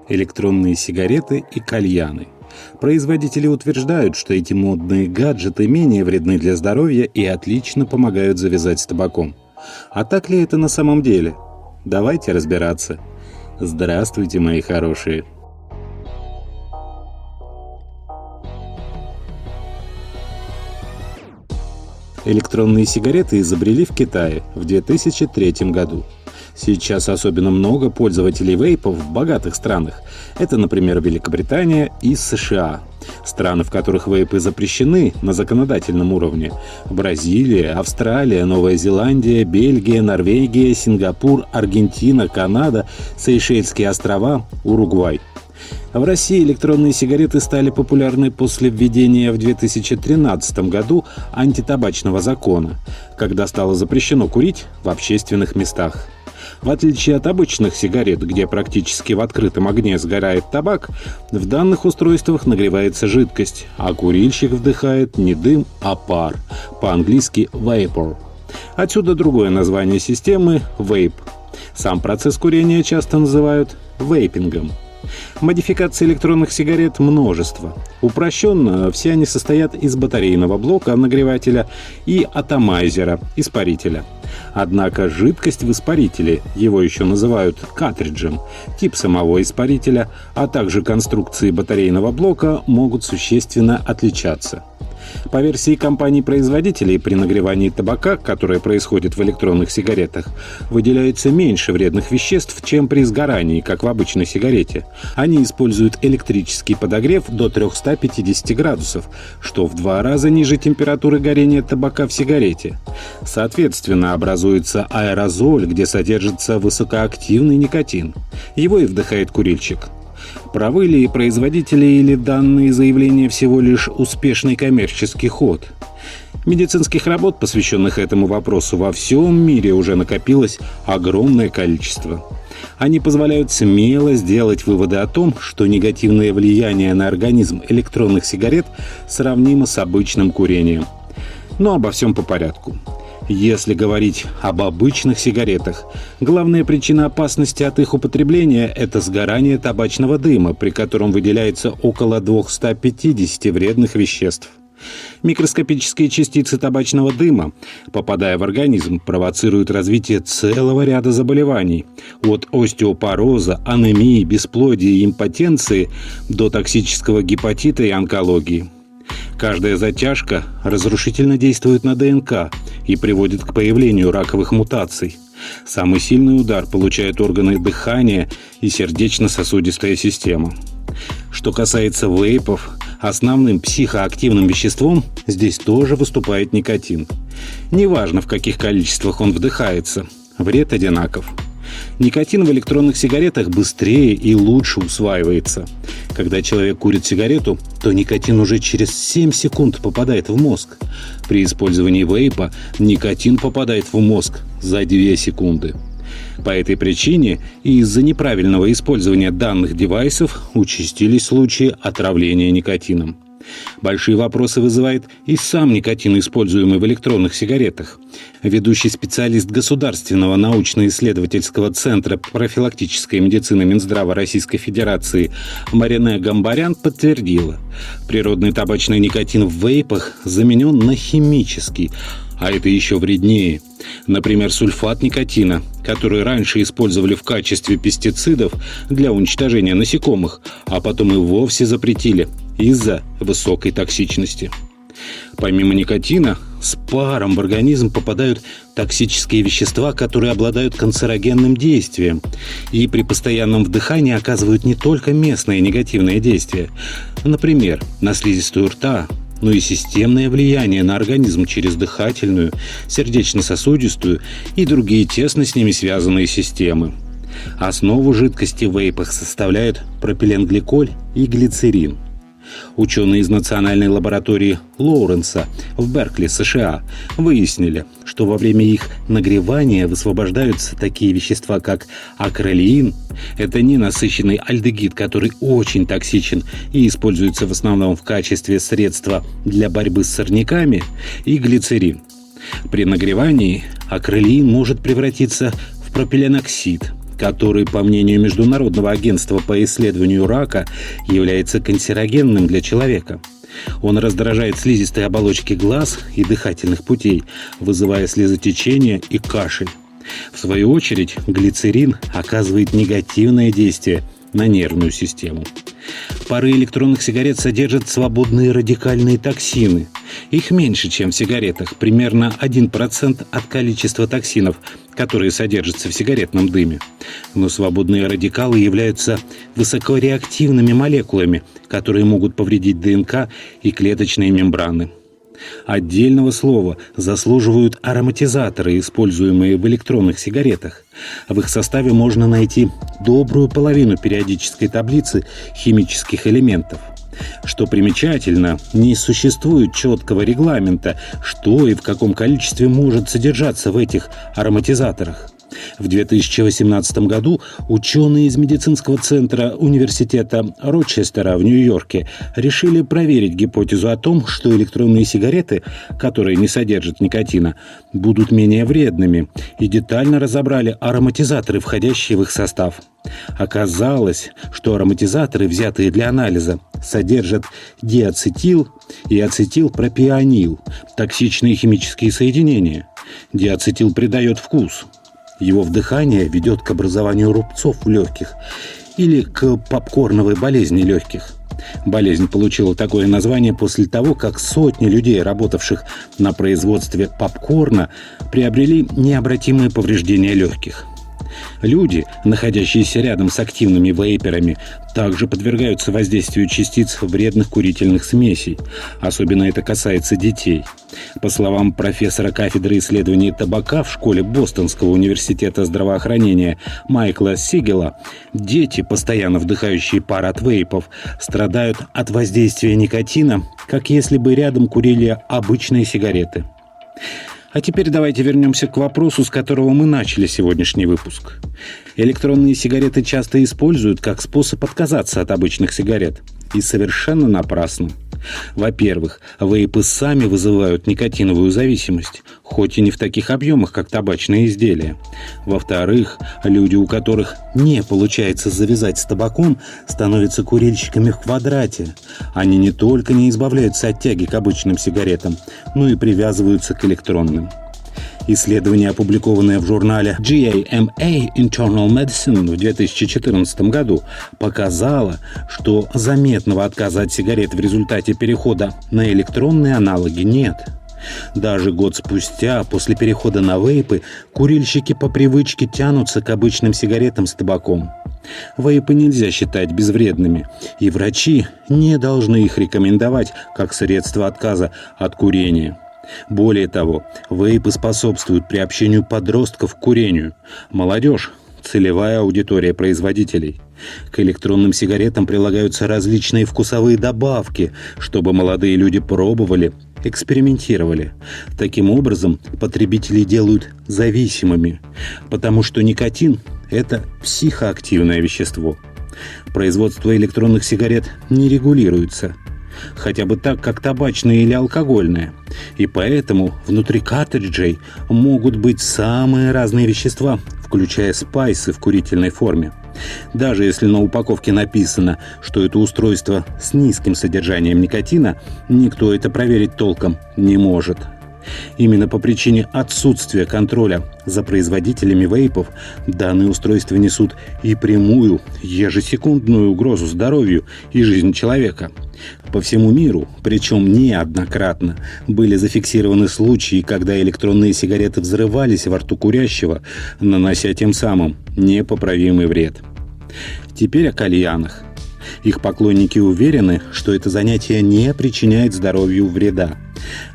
Электронные сигареты и кальяны. Производители утверждают, что эти модные гаджеты менее вредны для здоровья и отлично помогают завязать с табаком. А так ли это на самом деле? Давайте разбираться. Здравствуйте, мои хорошие. Электронные сигареты изобрели в Китае в 2003 году. Сейчас особенно много пользователей вейпов в богатых странах. Это, например, Великобритания и США. Страны, в которых вейпы запрещены на законодательном уровне: Бразилия, Австралия, Новая Зеландия, Бельгия, Норвегия, Сингапур, Аргентина, Канада, Сейшельские острова, Уругвай. В России электронные сигареты стали популярны после введения в 2013 году антитабачного закона, когда стало запрещено курить в общественных местах. В отличие от обычных сигарет, где практически в открытом огне сгорает табак, в данных устройствах нагревается жидкость, а курильщик вдыхает не дым, а пар, по-английски vapor. Отсюда другое название системы – вейп. Сам процесс курения часто называют вейпингом. Модификаций электронных сигарет множество. Упрощенно, все они состоят из батарейного блока нагревателя и атомайзера, испарителя. Однако жидкость в испарителе, его еще называют картриджем, тип самого испарителя, а также конструкции батарейного блока могут существенно отличаться. По версии компаний-производителей, при нагревании табака, которое происходит в электронных сигаретах, выделяется меньше вредных веществ, чем при сгорании, как в обычной сигарете. Они используют электрический подогрев до 350 градусов, что в 2 раза ниже температуры горения табака в сигарете. Соответственно, образуется аэрозоль, где содержится высокоактивный никотин. Его и вдыхает курильщик. Правы ли производители или данные заявления всего лишь успешный коммерческий ход? Медицинских работ, посвященных этому вопросу, во всем мире уже накопилось огромное количество. Они позволяют смело сделать выводы о том, что негативное влияние на организм электронных сигарет сравнимо с обычным курением. Но обо всем по порядку. Если говорить об обычных сигаретах, главная причина опасности от их употребления – это сгорание табачного дыма, при котором выделяется около 250 вредных веществ. Микроскопические частицы табачного дыма, попадая в организм, провоцируют развитие целого ряда заболеваний – от остеопороза, анемии, бесплодия и импотенции до токсического гепатита и онкологии. Каждая затяжка разрушительно действует на ДНК и приводит к появлению раковых мутаций. Самый сильный удар получают органы дыхания и сердечно-сосудистая система. Что касается вейпов, основным психоактивным веществом здесь тоже выступает никотин. Неважно, в каких количествах он вдыхается, вред одинаков. Никотин в электронных сигаретах быстрее и лучше усваивается. Когда человек курит сигарету, то никотин уже через 7 секунд попадает в мозг. При использовании вейпа никотин попадает в мозг за 2 секунды. По этой причине и из-за неправильного использования данных девайсов участились случаи отравления никотином. Большие вопросы вызывает и сам никотин, используемый в электронных сигаретах. Ведущий специалист Государственного научно-исследовательского центра профилактической медицины Минздрава Российской Федерации Марине Гамбарян подтвердила: природный табачный никотин в вейпах заменен на химический, а это еще вреднее. Например, сульфат никотина, который раньше использовали в качестве пестицидов для уничтожения насекомых, а потом и вовсе запретили из-за высокой токсичности. Помимо никотина, с паром в организм попадают токсические вещества, которые обладают канцерогенным действием и при постоянном вдыхании оказывают не только местное негативное действие, например, на слизистую рта, но и системное влияние на организм через дыхательную, сердечно-сосудистую и другие тесно с ними связанные системы. Основу жидкости в вейпах составляют пропиленгликоль и глицерин. Ученые из Национальной лаборатории Лоуренса в Беркли, США, выяснили, что во время их нагревания высвобождаются такие вещества, как акролеин, это ненасыщенный альдегид, который очень токсичен и используется в основном в качестве средства для борьбы с сорняками, и глицерин. При нагревании акролеин может превратиться в пропиленоксид, который, по мнению Международного агентства по исследованию рака, является канцерогенным для человека. Он раздражает слизистые оболочки глаз и дыхательных путей, вызывая слезотечение и кашель. В свою очередь, глицерин оказывает негативное действие на нервную систему. Пары электронных сигарет содержат свободные радикальные токсины. Их меньше, чем в сигаретах, примерно 1% от количества токсинов, которые содержатся в сигаретном дыме. Но свободные радикалы являются высокореактивными молекулами, которые могут повредить ДНК и клеточные мембраны. Отдельного слова заслуживают ароматизаторы, используемые в электронных сигаретах. В их составе можно найти добрую половину периодической таблицы химических элементов. Что примечательно, не существует четкого регламента, что и в каком количестве может содержаться в этих ароматизаторах. В 2018 году ученые из медицинского центра университета Рочестера в Нью-Йорке решили проверить гипотезу о том, что электронные сигареты, которые не содержат никотина, будут менее вредными, и детально разобрали ароматизаторы, входящие в их состав. Оказалось, что ароматизаторы, взятые для анализа, содержат диацетил и ацетилпропионил, токсичные химические соединения. Диацетил придает вкус. Его вдыхание ведет к образованию рубцов в легких или к попкорновой болезни легких. Болезнь получила такое название после того, как сотни людей, работавших на производстве попкорна, приобрели необратимые повреждения легких. Люди, находящиеся рядом с активными вейперами, также подвергаются воздействию частиц вредных курительных смесей. Особенно это касается детей. По словам профессора кафедры исследований табака в школе Бостонского университета здравоохранения Майкла Сигела, дети, постоянно вдыхающие пар от вейпов, страдают от воздействия никотина, как если бы рядом курили обычные сигареты. А теперь давайте вернемся к вопросу, с которого мы начали сегодняшний выпуск. Электронные сигареты часто используют как способ отказаться от обычных сигарет. И совершенно напрасно. Во-первых, вейпы сами вызывают никотиновую зависимость, хоть и не в таких объемах, как табачные изделия. Во-вторых, люди, у которых не получается завязать с табаком, становятся курильщиками в квадрате. Они не только не избавляются от тяги к обычным сигаретам, но и привязываются к электронным. Исследование, опубликованное в журнале JAMA Internal Medicine в 2014 году, показало, что заметного отказа от сигарет в результате перехода на электронные аналоги нет. Даже год спустя, после перехода на вейпы, курильщики по привычке тянутся к обычным сигаретам с табаком. Вейпы нельзя считать безвредными, и врачи не должны их рекомендовать как средство отказа от курения. Более того, вейпы способствуют приобщению подростков к курению. Молодежь – целевая аудитория производителей. К электронным сигаретам прилагаются различные вкусовые добавки, чтобы молодые люди пробовали, экспериментировали. Таким образом, потребителей делают зависимыми, потому что никотин – это психоактивное вещество. Производство электронных сигарет не регулируется, хотя бы так, как табачные или алкогольные. И поэтому внутри картриджей могут быть самые разные вещества, включая спайсы в курительной форме. Даже если на упаковке написано, что это устройство с низким содержанием никотина, никто это проверить толком не может. Именно по причине отсутствия контроля за производителями вейпов данные устройства несут и прямую, ежесекундную угрозу здоровью и жизни человека. По всему миру, причем неоднократно, были зафиксированы случаи, когда электронные сигареты взрывались во рту курящего, нанося тем самым непоправимый вред. Теперь о кальянах. Их поклонники уверены, что это занятие не причиняет здоровью вреда.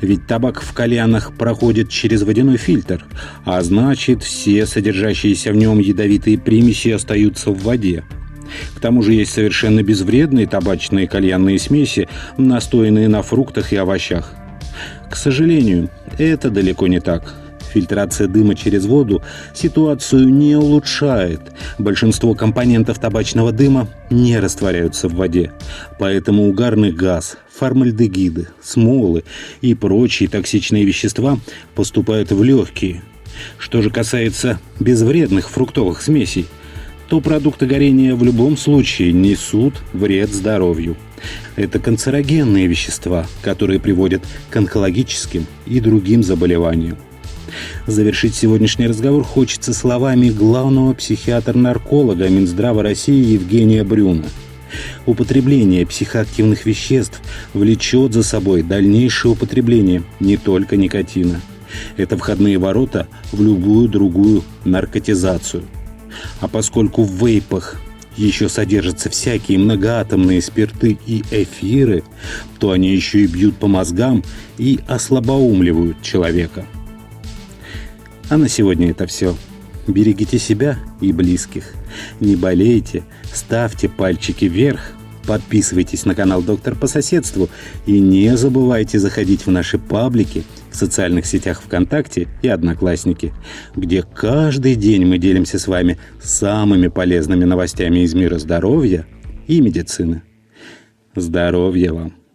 Ведь табак в кальянах проходит через водяной фильтр, а значит, все содержащиеся в нем ядовитые примеси остаются в воде. К тому же есть совершенно безвредные табачные кальянные смеси, настоянные на фруктах и овощах. К сожалению, это далеко не так. Фильтрация дыма через воду ситуацию не улучшает. Большинство компонентов табачного дыма не растворяются в воде. Поэтому угарный газ, формальдегиды, смолы и прочие токсичные вещества поступают в легкие. Что же касается безвредных фруктовых смесей, то продукты горения в любом случае несут вред здоровью. Это канцерогенные вещества, которые приводят к онкологическим и другим заболеваниям. Завершить сегодняшний разговор хочется словами главного психиатра-нарколога Минздрава России Евгения Брюна. Употребление психоактивных веществ влечет за собой дальнейшее употребление не только никотина. Это входные ворота в любую другую наркотизацию. А поскольку в вейпах еще содержатся всякие многоатомные спирты и эфиры, то они еще и бьют по мозгам и ослабоумливают человека. А на сегодня это все. Берегите себя и близких. Не болейте, ставьте пальчики вверх, подписывайтесь на канал «Доктор по соседству» и не забывайте заходить в наши паблики в социальных сетях ВКонтакте и Одноклассники, где каждый день мы делимся с вами самыми полезными новостями из мира здоровья и медицины. Здоровья вам!